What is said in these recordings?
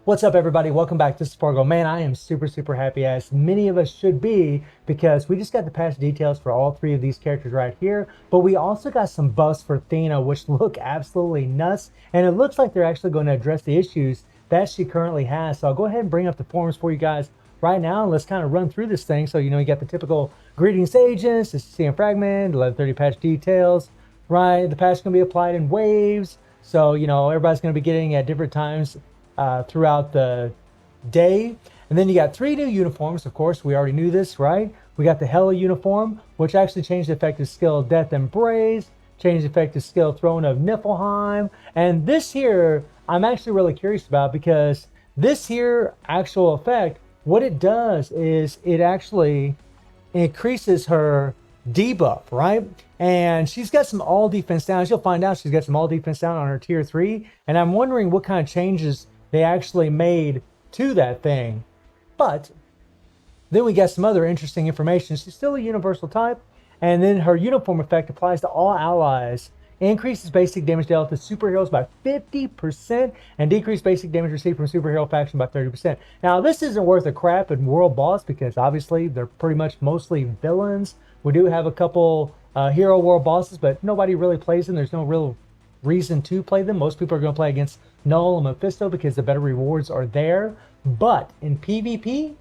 What's up, everybody? Welcome back to Spargo. Man, I am super happy, as many of us should be, because we just got the patch details for all three of these characters right here, but we also got some buffs for Thena, which look absolutely nuts, and it looks like they're actually going to address the issues that she currently has. So I'll go ahead and bring up the forums for you guys right now, and let's kind of run through this thing. So, you got the typical greetings agents, the CM fragment, 1130 patch details, right? The patch is going to be applied in waves, so, everybody's going to be getting at different times throughout the day. And then you got 3 new uniforms. Of course, we already knew this, right? We got the Hela uniform, which actually changed the effective skill Death Embrace, changed the effective skill Throne of Niflheim. And this here, I'm actually really curious about, because this here actual effect, what it does is it actually increases her debuff, right? And she's got some all defense down. As you'll find out, she's got some all defense down on her tier 3. And I'm wondering what kind of changes they actually made to that thing. But then we got some other interesting information. She's still a universal type, and then her uniform effect applies to all allies, increases basic damage dealt to superheroes by 50%, and decrease basic damage received from superhero faction by 30%. Now, this isn't worth a crap in World Boss, because obviously they're pretty much mostly villains. We do have a couple hero world bosses, but nobody really plays them. There's no real reason to play them. Most people are going to play against Null and Mephisto because the better rewards are there. But in PvP,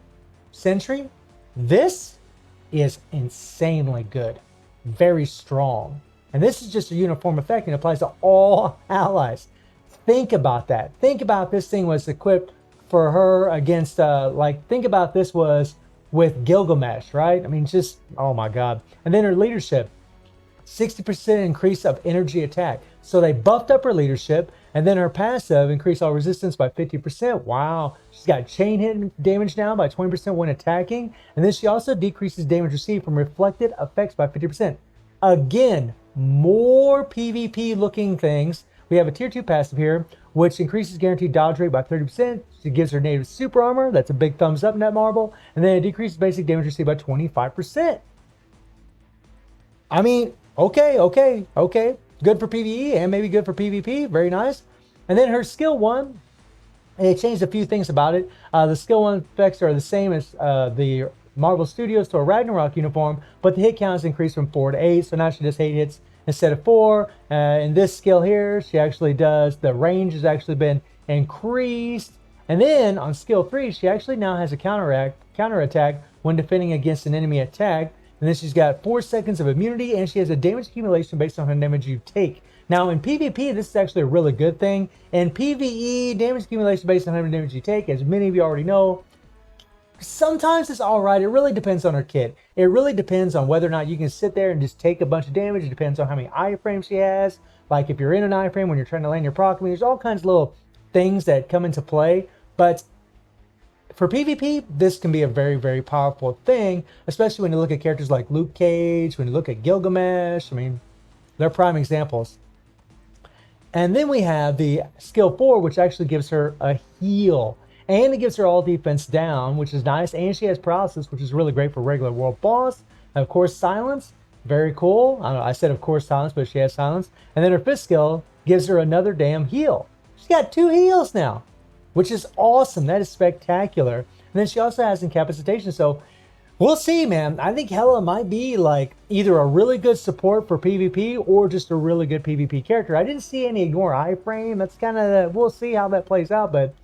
Sentry, this is insanely good. Very strong. And this is just a uniform effect and applies to all allies. Think about that. Think about this thing was equipped for her against, think about this was with Gilgamesh, right? I mean, just, oh my God. And then her leadership, 60% increase of energy attack. So they buffed up her leadership, and then her passive increased all resistance by 50%. Wow. She's got chain hit damage now by 20% when attacking. And then she also decreases damage received from reflected effects by 50%. Again, more PvP looking things. We have a tier 2 passive here, which increases guaranteed dodge rate by 30%. She gives her native super armor. That's a big thumbs up, Netmarble. And then it decreases basic damage received by 25%. I mean, okay. Good for PvE and maybe good for PvP. Very nice. And then her skill 1, they changed a few things about it. The skill 1 effects are the same as the Marvel Studios to a Ragnarok uniform, but the hit count is increased from 4 to 8. So now she does 8 hits instead of 4. In this skill here, she actually does, the range has actually been increased. And then on skill 3, she actually now has a counterattack when defending against an enemy attack. And then she's got 4 seconds of immunity, and she has a damage accumulation based on how damage you take. Now, in PvP, this is actually a really good thing. In PvE, damage accumulation based on how much damage you take, as many of you already know, sometimes it's all right. It really depends on her kit. It really depends on whether or not you can sit there and just take a bunch of damage. It depends on how many iframes she has. Like if you're in an iframe when you're trying to land your proc, there's all kinds of little things that come into play. But for PvP, this can be a very powerful thing, especially when you look at characters like Luke Cage, when you look at Gilgamesh. I mean, they're prime examples. And then we have the skill 4, which actually gives her a heal. And it gives her all defense down, which is nice. And she has paralysis, which is really great for regular world boss. And of course, silence. Very cool. I said, of course, silence, but she has silence. And then her 5th skill gives her another damn heal. She's got 2 heals now, which is awesome. That is spectacular. And then she also has incapacitation. So we'll see, man. I think Hela might be like either a really good support for PvP or just a really good PvP character. I didn't see any ignore iframe. That's kind of, we'll see how that plays out. But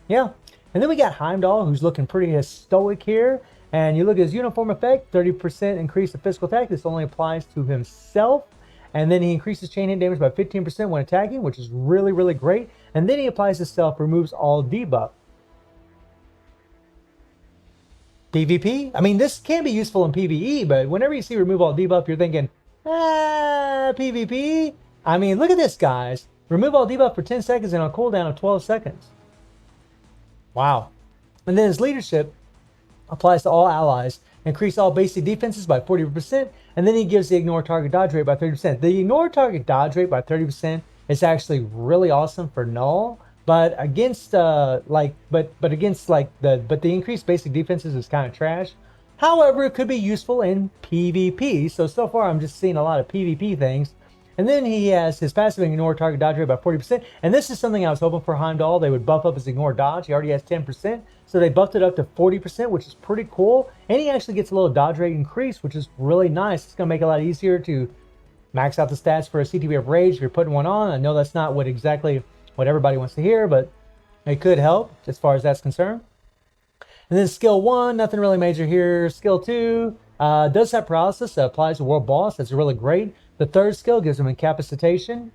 yeah. And then we got Heimdall, who's looking pretty stoic here. And you look at his uniform effect, 30% increase of physical attack. This only applies to himself. And then he increases chain hit damage by 15% when attacking, which is really great. And then he applies his self, removes all debuff. PvP? I mean, this can be useful in PvE, but whenever you see remove all debuff, you're thinking, PvP? I mean, look at this, guys. Remove all debuff for 10 seconds and on a cooldown of 12 seconds. Wow. And then his leadership applies to all allies, increase all basic defenses by 40%, and then he gives the ignore target dodge rate by 30%. The ignore target dodge rate by 30% is actually really awesome for Null, but against the increased basic defenses is kind of trash. However, it could be useful in PvP. So far I'm just seeing a lot of PvP things. And then he has his passive ignore target dodge rate by 40%. And this is something I was hoping for Heimdall. They would buff up his ignore dodge. He already has 10%. So they buffed it up to 40%, which is pretty cool. And he actually gets a little dodge rate increase, which is really nice. It's going to make it a lot easier to max out the stats for a CTB of Rage if you're putting one on. I know that's not exactly what everybody wants to hear, but it could help as far as that's concerned. And then skill 1, nothing really major here. Skill 2 does have paralysis that applies to world boss. That's really great. The third skill gives him incapacitation.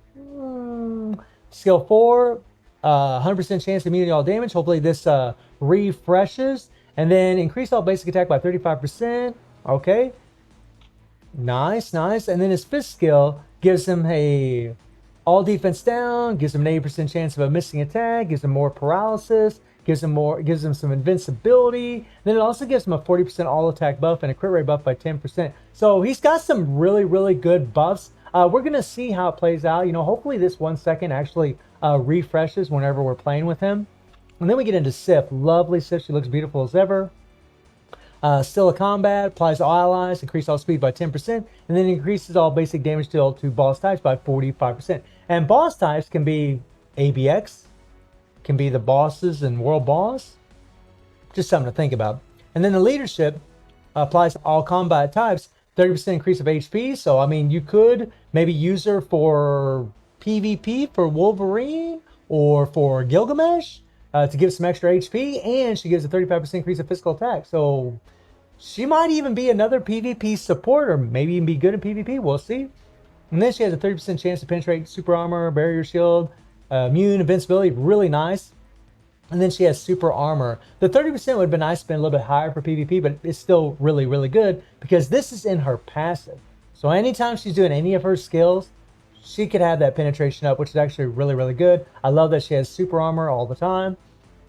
Skill 4, 100% chance of immunity to all damage. Hopefully this refreshes. And then increase all basic attack by 35%. Okay. Nice, nice. And then his fifth skill gives him a all defense down, gives him an 80% chance of a missing attack, gives him more paralysis, gives him some invincibility. Then it also gives him a 40% all attack buff and a crit rate buff by 10%. So he's got some really, really good buffs. We're going to see how it plays out. You know, hopefully this 1 second actually refreshes whenever we're playing with him. And then we get into Sif. Lovely Sif. She looks beautiful as ever. Still a combat, applies to all allies, increase all speed by 10%, and then increases all basic damage dealt to boss types by 45%. And boss types can be ABX, can be the bosses and world boss. Just something to think about. And then the leadership applies to all combat types, 30% increase of HP. So, I mean, you could maybe use her for PvP for Wolverine or for Gilgamesh. To give some extra HP, and she gives a 35% increase of physical attack. So she might even be another PvP support, or maybe even be good in PvP. We'll see. And then she has a 30% chance to penetrate super armor, barrier shield, immune, invincibility. Really nice. And then she has super armor. The 30% would have been nice to be a little bit higher for PvP, but it's still really, really good because this is in her passive. So anytime she's doing any of her skills, she could have that penetration up, which is actually really, really good. I love that she has super armor all the time.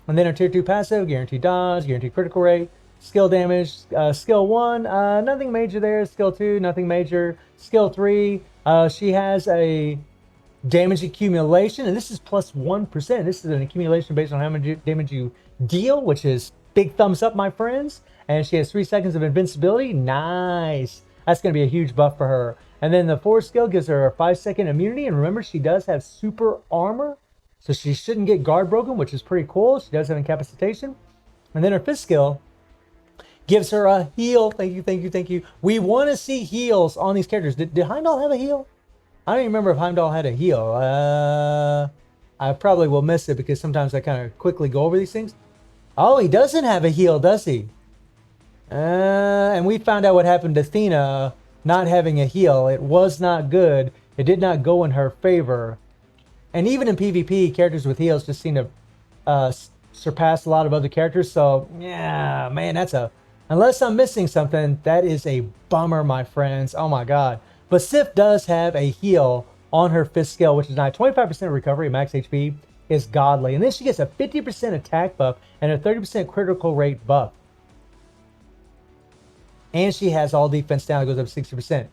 And then her tier 2 passive, guaranteed dodge, guaranteed critical rate, skill damage, skill 1, nothing major there. Skill 2, nothing major. Skill 3, she has a damage accumulation, and this is plus 1%. This is an accumulation based on how much damage you deal, which is big thumbs up, my friends. And she has 3 seconds of invincibility. Nice. That's going to be a huge buff for her. And then the 4th skill gives her a 5-second immunity. And remember, she does have super armor, so she shouldn't get guard broken, which is pretty cool. She does have incapacitation. And then her 5th skill gives her a heal. Thank you, thank you, thank you. We want to see heals on these characters. Did Heimdall have a heal? I don't even remember if Heimdall had a heal. I probably will miss it because sometimes I kind of quickly go over these things. Oh, he doesn't have a heal, does he? And we found out what happened to Thena not having a heal. It was not good. It did not go in her favor. And even in PvP, characters with heals just seem to surpass a lot of other characters. So, yeah, man, unless I'm missing something, that is a bummer, my friends. Oh, my God. But Sif does have a heal on her 5th skill, which is nice. 25% recovery, max HP is godly. And then she gets a 50% attack buff and a 30% critical rate buff. And she has all defense down. It goes up 60%.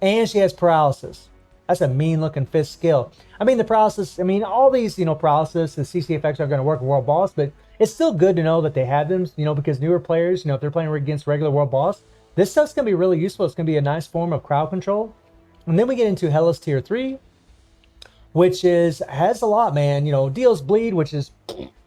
And she has paralysis. That's a mean-looking 5th skill. I mean, the paralysis, all these, paralysis, the CC effects are going to work with World Boss, but it's still good to know that they have them, because newer players, if they're playing against regular World Boss, this stuff's going to be really useful. It's going to be a nice form of crowd control. And then we get into Hellas Tier 3, which has a lot, man. Deals bleed, which is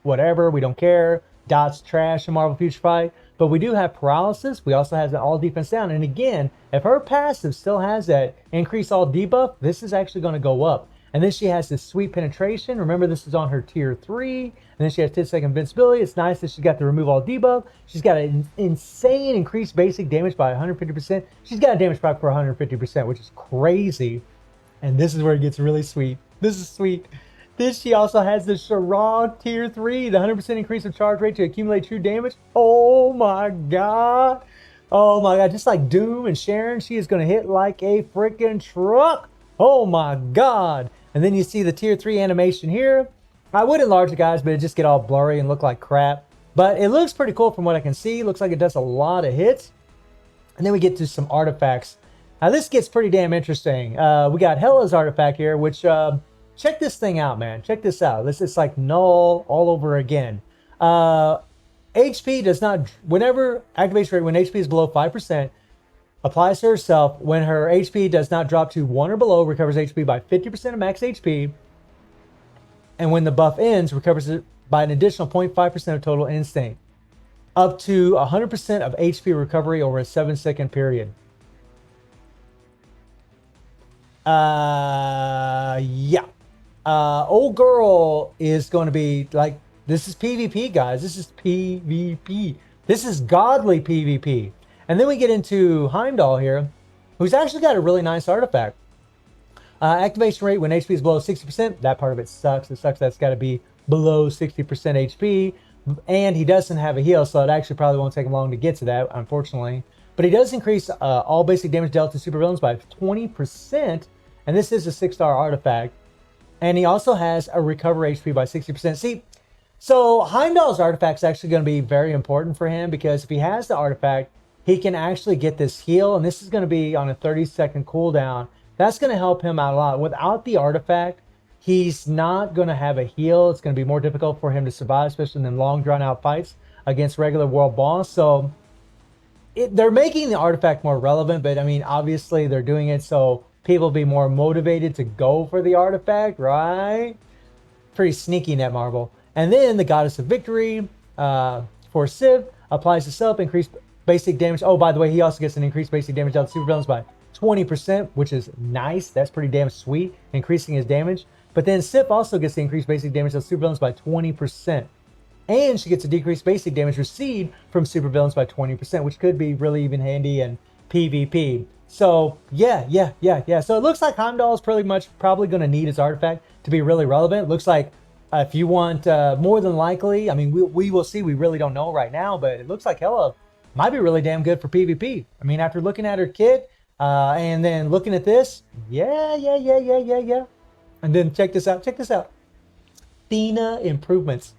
whatever. We don't care. Dots trash in Marvel Future Fight. But we do have paralysis. We also have the all defense down. And again, if her passive still has that increase all debuff, this is actually going to go up. And then she has this sweet penetration. Remember, this is on her tier 3. And then she has 10-second invincibility. It's nice that she's got the remove all debuff. She's got an insane increased basic damage by 150%. She's got a damage proc for 150%, which is crazy. And this is where it gets really sweet. This is sweet. Then she also has the Charade Tier 3, the 100% increase of charge rate to accumulate true damage. Oh my God. Oh my God. Just like Doom and Sharon, she is going to hit like a freaking truck. Oh my God. And then you see the Tier 3 animation here. I would enlarge it, guys, but it just get all blurry and look like crap. But it looks pretty cool from what I can see. Looks like it does a lot of hits. And then we get to some artifacts. Now this gets pretty damn interesting. We got Hela's artifact here, which... check this thing out, man. Check this out. This is like null all over again. HP does not, whenever activation rate, when HP is below 5%, Applies to herself. When her HP does not drop to 1 or below, recovers HP by 50% of max HP. And when the buff ends, recovers it by an additional 0.5% of total instinct. Up to 100% of HP recovery over a 7-second period. Yeah. Old girl is going to be like, this is PvP, guys. This is PvP. This is godly PvP. And then we get into Heimdall here, who's actually got a really nice artifact. Activation rate when HP is below 60%. That part of it sucks. It sucks that's got to be below 60% HP. And he doesn't have a heal, so it actually probably won't take him long to get to that, unfortunately. But he does increase all basic damage dealt to supervillains by 20%. And this is a 6-star artifact. And he also has a recover HP by 60%. See, so Heimdall's artifact is actually going to be very important for him, because if he has the artifact, he can actually get this heal, and this is going to be on a 30-second cooldown. That's going to help him out a lot. Without the artifact, he's not going to have a heal. It's going to be more difficult for him to survive, especially in the long, drawn-out fights against regular world boss. So they're making the artifact more relevant, but I mean, obviously they're doing it so people be more motivated to go for the artifact, right? Pretty sneaky, Netmarble. And then the Goddess of Victory for Civ applies to self, increased basic damage. Oh, by the way, he also gets an increased basic damage dealt to supervillains by 20%, which is nice. That's pretty damn sweet, increasing his damage. But then Sif also gets the increased basic damage dealt to supervillains by 20%. And she gets a decreased basic damage received from supervillains by 20%, which could be really even handy in PvP. So, yeah. So it looks like Heimdall is probably going to need his artifact to be really relevant. It looks like if you want, more than likely, I mean, we will see. We really don't know right now, but it looks like Hela might be really damn good for PvP. I mean, after looking at her kit and then looking at this, yeah. And then check this out. Thena improvements.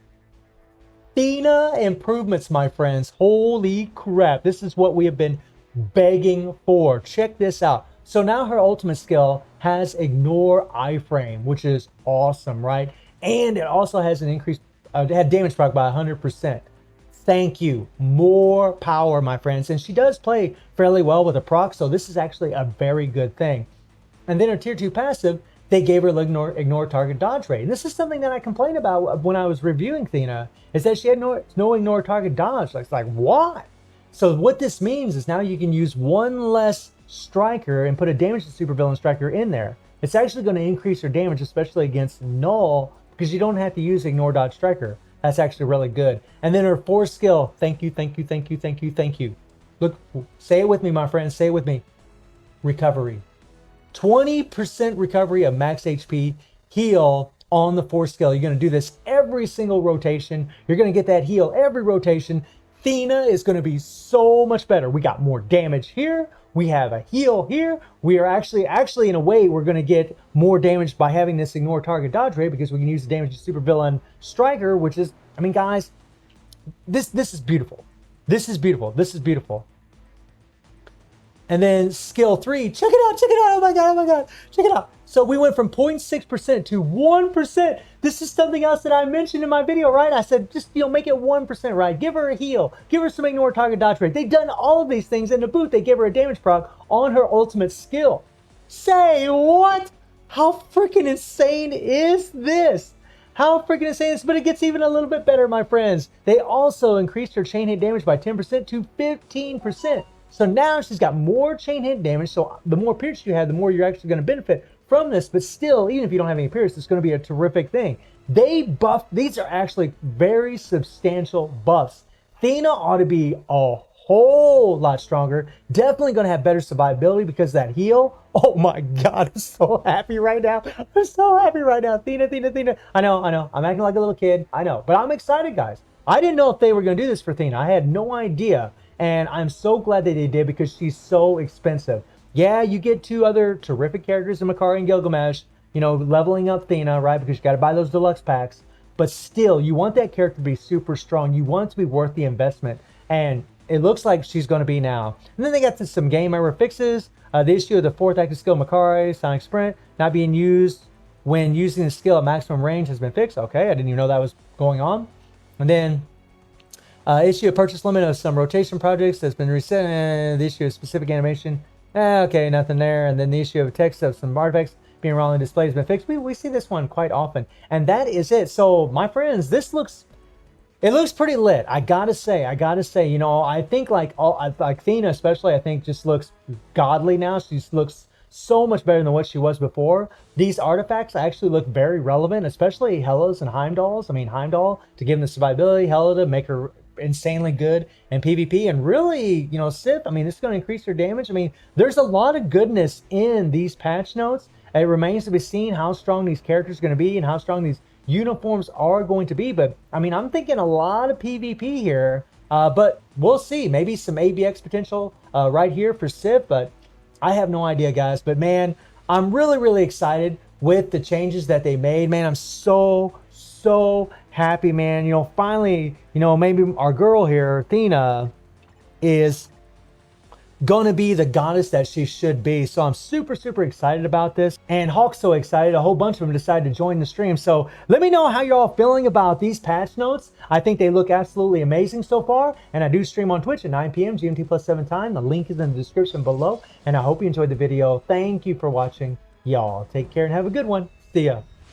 Thena improvements, my friends. Holy crap. This is what we have been begging for. Check this out. So now her ultimate skill has Ignore Iframe, which is awesome, right? And it also has an increased, had damage proc by 100%. Thank you. More power, my friends. And she does play fairly well with a proc, so this is actually a very good thing. And then her tier 2 passive, they gave her ignore target dodge rate. And this is something that I complained about when I was reviewing Thena, is that she had no ignore target dodge. It's like, why? So what this means is now you can use one less striker and put a damage to supervillain striker in there. It's actually going to increase her damage, especially against Null, because you don't have to use ignore dodge striker. That's actually really good. And then her 4th skill, thank you. Look, say it with me, my friends, say it with me. Recovery. 20% recovery of max HP heal on the 4th skill. You're going to do this every single rotation. You're going to get that heal every rotation. Thena is going to be so much better. We got more damage here. We have a heal here. We are actually in a way, we're going to get more damage by having this ignore target dodge rate, because we can use the damage to supervillain striker, which is, I mean, guys, this is beautiful. This is beautiful. And then skill 3, check it out, oh my god, check it out. So we went from 0.6% to 1%. This is something else that I mentioned in my video, right? I said, just, make it 1%, right? Give her a heal, give her some ignore target dodge rate. They've done all of these things in the boot. They gave her a damage proc on her ultimate skill. Say what? How freaking insane is this? How freaking insane is this? But it gets even a little bit better, my friends. They also increased her chain hit damage by 10% to 15%. So now she's got more chain hit damage. So the more pierce you have, the more you're actually going to benefit from this. But still, even if you don't have any pierce, it's going to be a terrific thing. They buffed, these are actually very substantial buffs. Thena ought to be a whole lot stronger. Definitely going to have better survivability because of that heal. Oh my god, I'm so happy right now. I'm so happy right now. Thena. I know. I'm acting like a little kid. I know. But I'm excited, guys. I didn't know if they were going to do this for Thena. I had no idea. And I'm so glad that they did, because she's so expensive. Yeah, you get 2 other terrific characters in Makari and Gilgamesh, leveling up Thena, right? Because you got to buy those deluxe packs. But still, you want that character to be super strong. You want it to be worth the investment. And it looks like she's going to be now. And then they got some game error fixes. The issue of the 4th active skill, Makari, Sonic Sprint, not being used when using the skill at maximum range has been fixed. Okay, I didn't even know that was going on. And then Issue a purchase limit of some rotation projects that's been reset. The issue of specific animation. Okay, nothing there. And then the issue of text of some artifacts being wrongly displayed has been fixed. We see this one quite often. And that is it. So, my friends, this looks... It looks pretty lit. I gotta say, you know, I think like Thena especially, I think just looks godly now. She just looks so much better than what she was before. These artifacts actually look very relevant, especially Hela's and Heimdall's. I mean, Heimdall to give them the survivability, Hela to make her insanely good in PvP, and really, you know, Sif, I mean, it's going to increase her damage. I mean, there's a lot of goodness in these patch notes. It remains to be seen how strong these characters are going to be and how strong these uniforms are going to be. But I mean, I'm thinking a lot of PvP here, but we'll see. Maybe some ABX potential right here for Sif, but I have no idea, guys. But man, I'm really excited with the changes that they made. Man, I'm so happy, man. You know, finally, you know, maybe our girl here, Thena, is gonna be the goddess that she should be. So I'm super excited about this, and Hawk's so excited. A whole bunch of them decided to join the stream. So let me know how you're all feeling about these patch notes. I think they look absolutely amazing so far, and I do stream on Twitch at 9 p.m. GMT plus 7 time. The link is in the description below, and I hope you enjoyed the video. Thank you for watching. Y'all take care and have a good one. See ya.